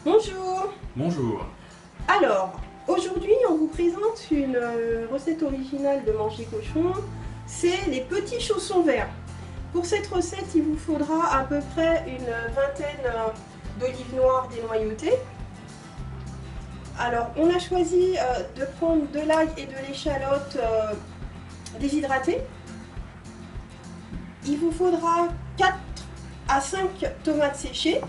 Bonjour. Bonjour. Alors, aujourd'hui on vous présente une recette originale de manger cochon, c'est les petits chaussons verts. Pour cette recette, il vous faudra à peu près une vingtaine d'olives noires dénoyautées. Alors, on a choisi de prendre de l'ail et de l'échalote déshydratées. Il vous faudra 4 à 5 tomates séchées,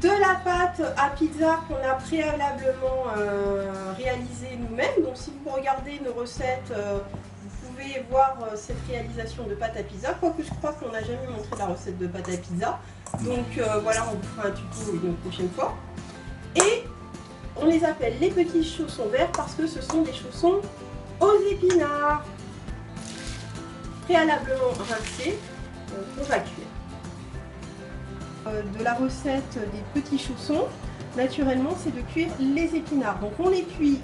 de la pâte à pizza qu'on a préalablement réalisée nous-mêmes. Donc si vous regardez nos recettes, vous pouvez voir cette réalisation de pâte à pizza, quoique je crois qu'on n'a jamais montré la recette de pâte à pizza. Donc voilà, on vous fera un tuto une prochaine fois. Et on les appelle les petits chaussons verts parce que ce sont des chaussons aux épinards, préalablement rincés, qu'on va cuire. De la recette des petits chaussons, naturellement, c'est de cuire les épinards. Donc on les cuit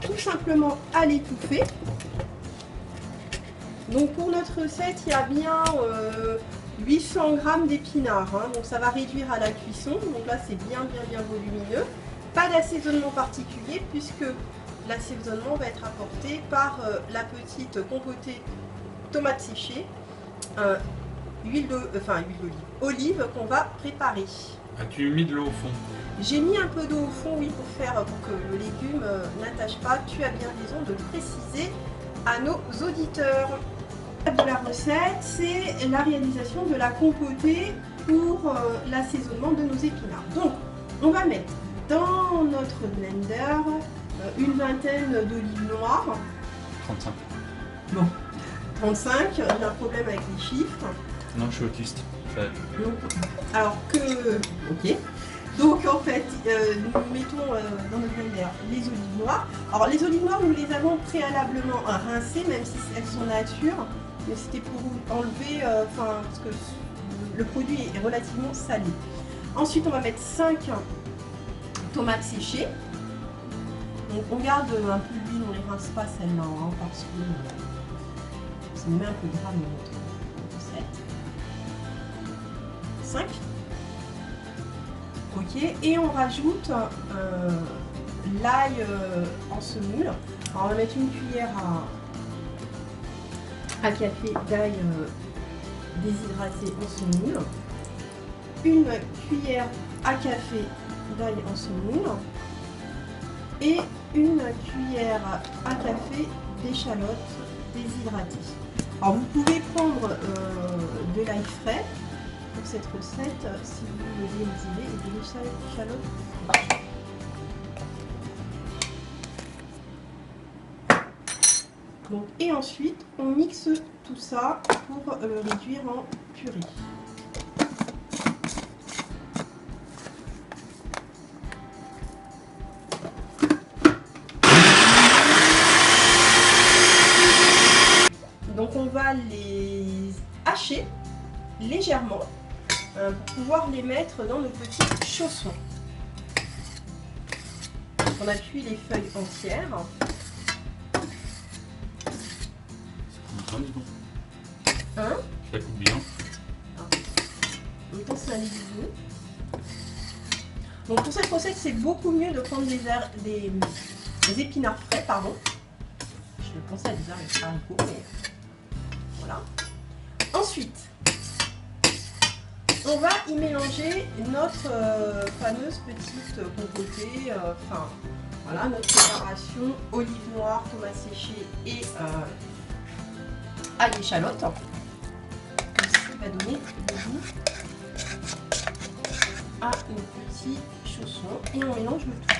tout simplement à l'étouffer. Donc pour notre recette, il y a bien 800 g d'épinards, hein, donc ça va réduire à la cuisson. Donc là, c'est bien volumineux. Pas d'assaisonnement particulier puisque l'assaisonnement va être apporté par la petite compotée tomate séchée, huile d'olive, olive qu'on va préparer. As-tu mis de l'eau au fond? J'ai mis un peu d'eau au fond, oui, pour que le légume n'attache pas. Tu as bien raison de le préciser à nos auditeurs. De la recette, c'est la réalisation de la compotée pour l'assaisonnement de nos épinards. Donc, on va mettre dans notre blender une vingtaine d'olives noires. 35. Bon, 35, j'ai un problème avec les chiffres. Non, je suis autiste. Donc, alors que... Ok. Donc en fait, nous mettons dans notre blender les olives noires. Alors les olives noires, nous les avons préalablement rincées, même si elles sont nature. Mais c'était pour enlever, parce que le produit est relativement salé. Ensuite, on va mettre 5 tomates séchées. Donc on garde un peu d'huile, on ne les rince pas celles-là, hein, parce que ça nous met un peu de gras dans notre recette. 5. Ok, et on rajoute l'ail en semoule. Alors on va mettre une cuillère à café d'ail déshydraté en semoule, une cuillère à café d'ail en semoule et une cuillère à café d'échalote déshydratée. Alors vous pouvez prendre de l'ail frais pour cette recette si vous voulez l'utiliser et de l'échalote. Donc, et ensuite, on mixe tout ça pour le réduire en purée. Donc, on va les hacher légèrement pour pouvoir les mettre dans nos petits chaussons. On a cuit les feuilles entières. Hein? Ça coupe bien. En même temps, c'est un légume. Donc pour cette recette, c'est beaucoup mieux de prendre des épinards frais, pardon. Je pensais à des haricots, mais voilà. Ensuite, on va y mélanger notre fameuse petite compotée, voilà, notre préparation olive noire, tomates séchées et à l'échalote. Ça va donner le goût à nos petits chaussons et on mélange le tout.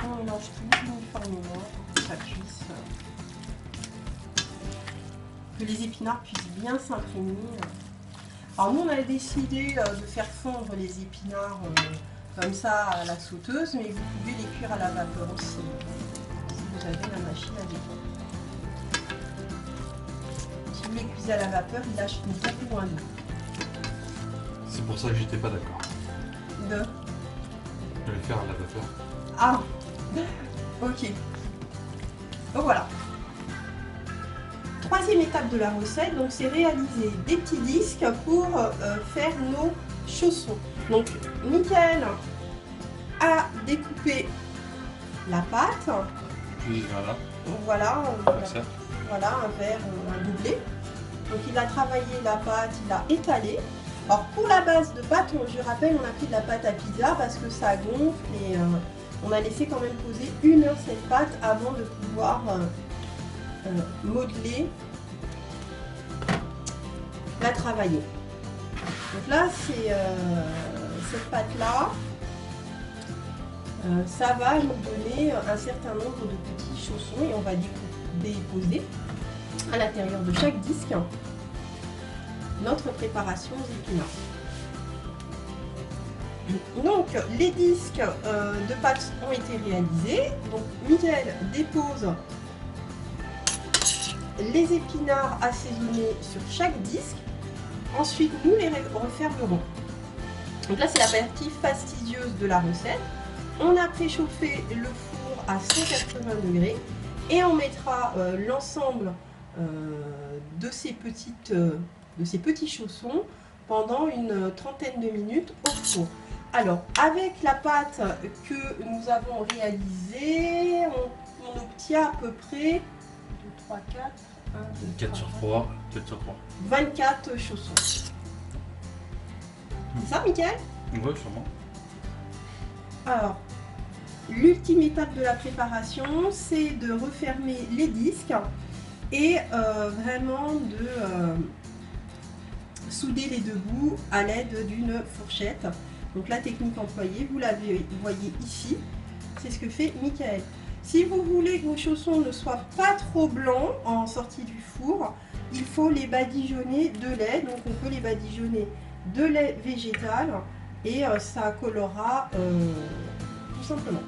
On mélange tout uniformément pour que ça cuise, que les épinards puissent bien s'imprégner. Alors nous on a décidé de faire fondre les épinards comme ça à la sauteuse, mais vous pouvez les cuire à la vapeur aussi, si vous avez la machine avec vous. Si vous les cuisez à la vapeur, ils lâchent beaucoup moins d'eau. C'est pour ça que j'étais pas d'accord. De Je vais le faire à la vapeur. Ah, ok. Donc voilà. Troisième étape de la recette, donc c'est réaliser des petits disques pour faire nos chaussons. Donc Mickaël a découpé la pâte. Puis voilà, Voilà, comme ça. voilà un verre, un doublé. Donc il a travaillé la pâte, il a étalé. Alors pour la base de pâte, je rappelle, on a pris de la pâte à pizza parce que ça gonfle et on a laissé quand même poser 1 heure cette pâte avant de pouvoir modeler, la travailler. Donc là, c'est cette pâte-là, ça va nous donner un certain nombre de petits chaussons et on va déposer à l'intérieur de chaque disque notre préparation aux épinards. Donc les disques de pâte ont été réalisés. Donc Mickaël dépose les épinards assaisonnés sur chaque disque. Ensuite nous les refermerons. Donc là c'est la partie fastidieuse de la recette. On a préchauffé le four à 180 degrés et on mettra l'ensemble de ces petits chaussons pendant une trentaine de minutes au four. Alors, avec la pâte que nous avons réalisée, on obtient à peu près 2, 3, 4, 1, 2, 4 sur 3, 4 sur 3. 24 chaussons. C'est ça, Mickaël? Ouais, sûrement. Alors, l'ultime étape de la préparation, c'est de refermer les disques et vraiment de souder les deux bouts à l'aide d'une fourchette. Donc la technique employée, vous la voyez ici, c'est ce que fait Mickaël. Si vous voulez que vos chaussons ne soient pas trop blancs en sortie du four, il faut les badigeonner de lait. Donc on peut les badigeonner de lait végétal et ça colorera tout simplement.